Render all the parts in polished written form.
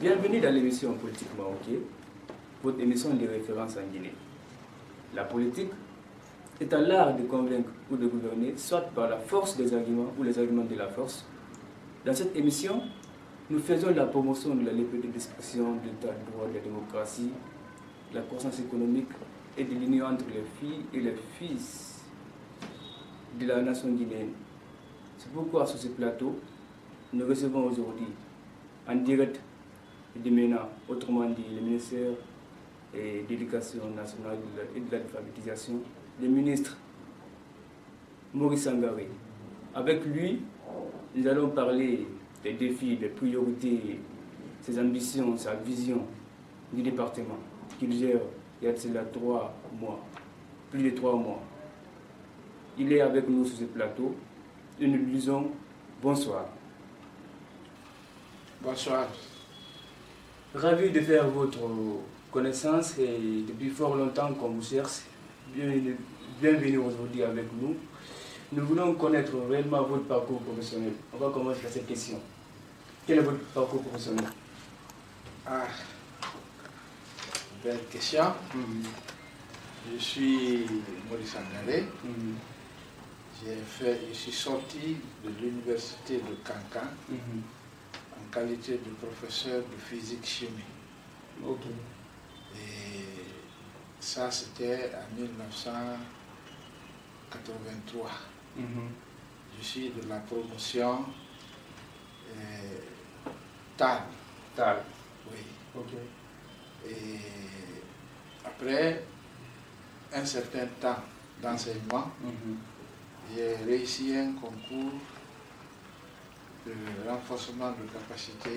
Bienvenue dans l'émission Politique Marocaine, votre émission de référence en Guinée. La politique est un l'art de convaincre ou de gouverner, soit par la force des arguments ou les arguments de la force. Dans cette émission, nous faisons la promotion de la liberté d'expression, de l'état de droit, de la démocratie, de la croissance économique et de l'union entre les filles et les fils de la nation guinéenne. C'est pourquoi sur ce plateau, nous recevons aujourd'hui en direct de MENA, autrement dit le ministère de l'Éducation nationale et de l'alphabétisation, le ministre Maurice Sangaré. Avec lui, nous allons parler des défis, des priorités, ses ambitions, sa vision du département qu'il gère il y a de cela 3 mois, plus de 3 mois. Il est avec nous sur ce plateau et nous lui disons bonsoir. Bonsoir. Ravi de faire votre connaissance et depuis fort longtemps qu'on vous cherche. Bienvenue aujourd'hui avec nous. Nous voulons connaître réellement votre parcours professionnel. On va commencer par cette question. Quel est votre parcours professionnel? Ah, belle question. Je suis Maurice Sangaré. Je suis sorti de l'université de Cancan en qualité de professeur de physique-chimie. Ok. Et ça, c'était en 1983. Je suis de la promotion TAL. TAL. Oui. Ok. Et après un certain temps d'enseignement, j'ai réussi un concours de renforcement de capacité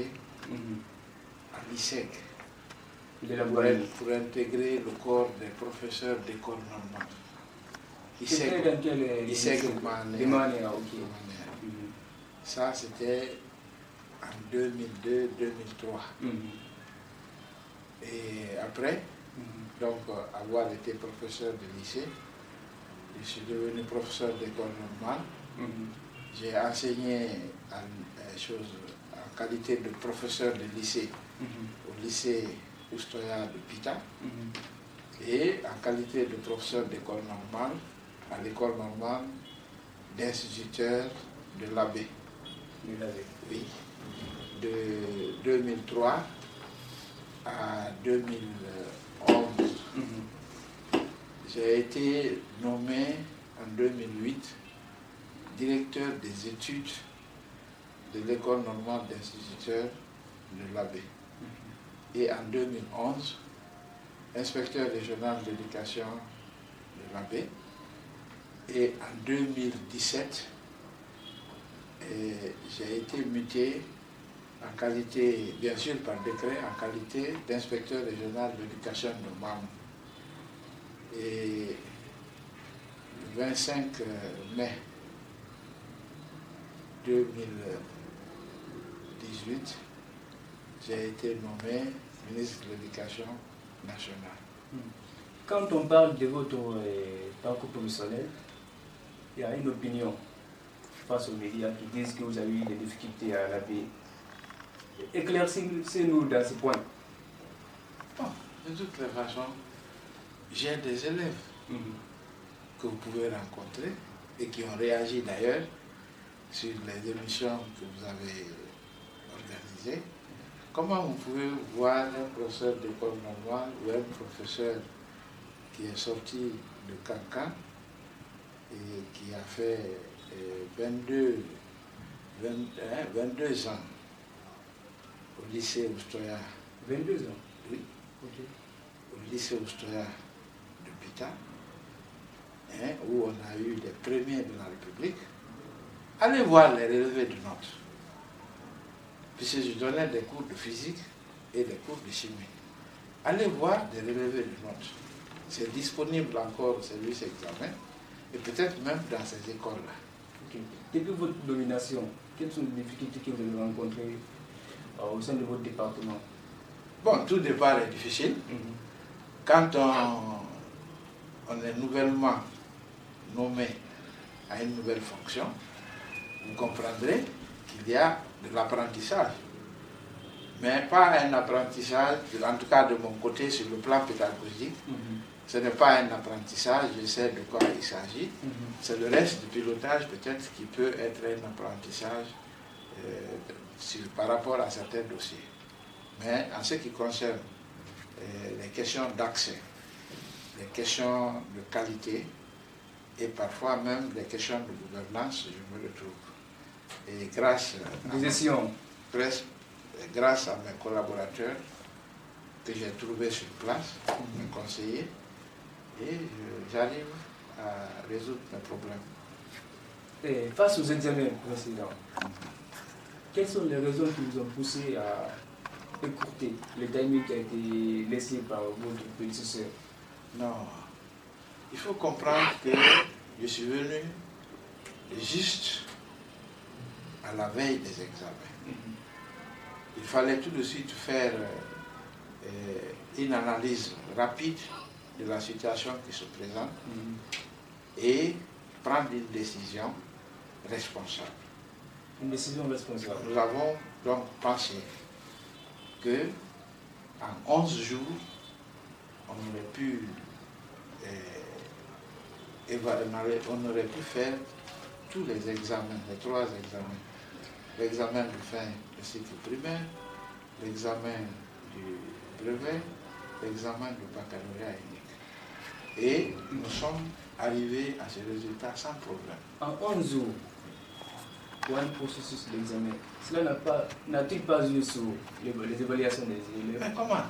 à l'ISEC pour intégrer le corps des professeurs d'école normale. C'était dans quel ISEC Manéa, ok. Ça, c'était en 2002-2003. Et après, donc, avoir été professeur de lycée, je suis devenu professeur d'école normale. J'ai enseigné en qualité de professeur de lycée au lycée Oustoya de Pita et en qualité de professeur d'école normale à l'école normale d'instituteur de l'Abbé. Oui. De 2003 à 2011. J'ai été nommé en 2008 directeur des études de l'école normale d'instituteurs de l'Abbé. Et en 2011, inspecteur régional de l'éducation de l'Abbé. Et en 2017, j'ai été muté en qualité, bien sûr par décret, en qualité d'inspecteur régional de l'éducation de Mam. Et le 25 mai 2018, j'ai été nommé ministre de l'Éducation nationale. Quand on parle de votre parcours professionnel, il y a une opinion face aux médias qui disent que vous avez eu des difficultés à l'ABE. Éclaircissez-nous dans ce point. Bon, de toutes les façons, j'ai des élèves que vous pouvez rencontrer et qui ont réagi d'ailleurs sur les émissions que vous avez organisées. Comment vous pouvez voir un professeur d'école normale ou un professeur qui est sorti de Cancan et qui a fait 22 ans au lycée Oustoya. 22 ans? Oui. Okay. Au lycée Oustoya de Pita, où on a eu les premiers de la République. Allez voir les relevés de notes. Puisque je donnais des cours de physique et des cours de chimie. Allez voir des relevés de notes. C'est disponible encore au service examen et peut-être même dans ces écoles-là. Okay. Depuis votre domination, quelles sont les difficultés que vous avez rencontrées au sein de votre département? Bon, tout départ est difficile. Quand on est nouvellement nommé à une nouvelle fonction, vous comprendrez qu'il y a de l'apprentissage. mais pas un apprentissage, en tout cas de mon côté sur le plan pédagogique. Ce n'est pas un apprentissage, je sais de quoi il s'agit. C'est le reste du pilotage peut-être qui peut être un apprentissage par rapport à certains dossiers. Mais en ce qui concerne les questions d'accès, les questions de qualité et parfois même les questions de gouvernance, je me retrouve. Et grâce à mes collaborateurs que j'ai trouvés sur place, mes conseillers, et j'arrive à résoudre mes problèmes. Et face aux examens précédents, quelles sont les raisons qui vous ont poussé à écourter le timing qui a été laissé par votre prédécesseur? Non, il faut comprendre que je suis venu juste à la veille des examens. Il fallait tout de suite faire une analyse rapide de la situation qui se présente et prendre une décision responsable. Une décision responsable. Nous avons donc pensé que en 11 jours, on aurait pu faire tous les examens, les 3 examens. L'examen de fin de cycle primaire, l'examen du brevet, l'examen du baccalauréat unique. Et nous sommes arrivés à ces résultats sans problème. En 11 jours, pour un processus d'examen, cela n'a-t-il pas joué sur les évaluations des élèves? Mais comment?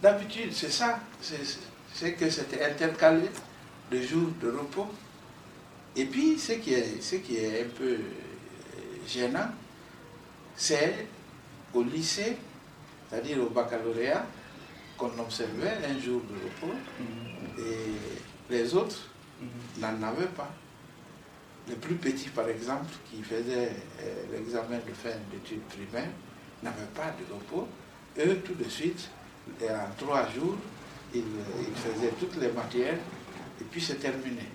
D'habitude, c'est ça. C'est que c'était intercalé de jours de repos. Et puis, ce qui est un peu gênant, c'est au lycée, c'est-à-dire au baccalauréat, qu'on observait un jour de repos et les autres n'en avaient pas. Les plus petits, par exemple, qui faisaient l'examen de fin d'études primaires, n'avaient pas de repos. Eux, tout de suite, en 3 jours, ils faisaient toutes les matières et puis c'est terminé.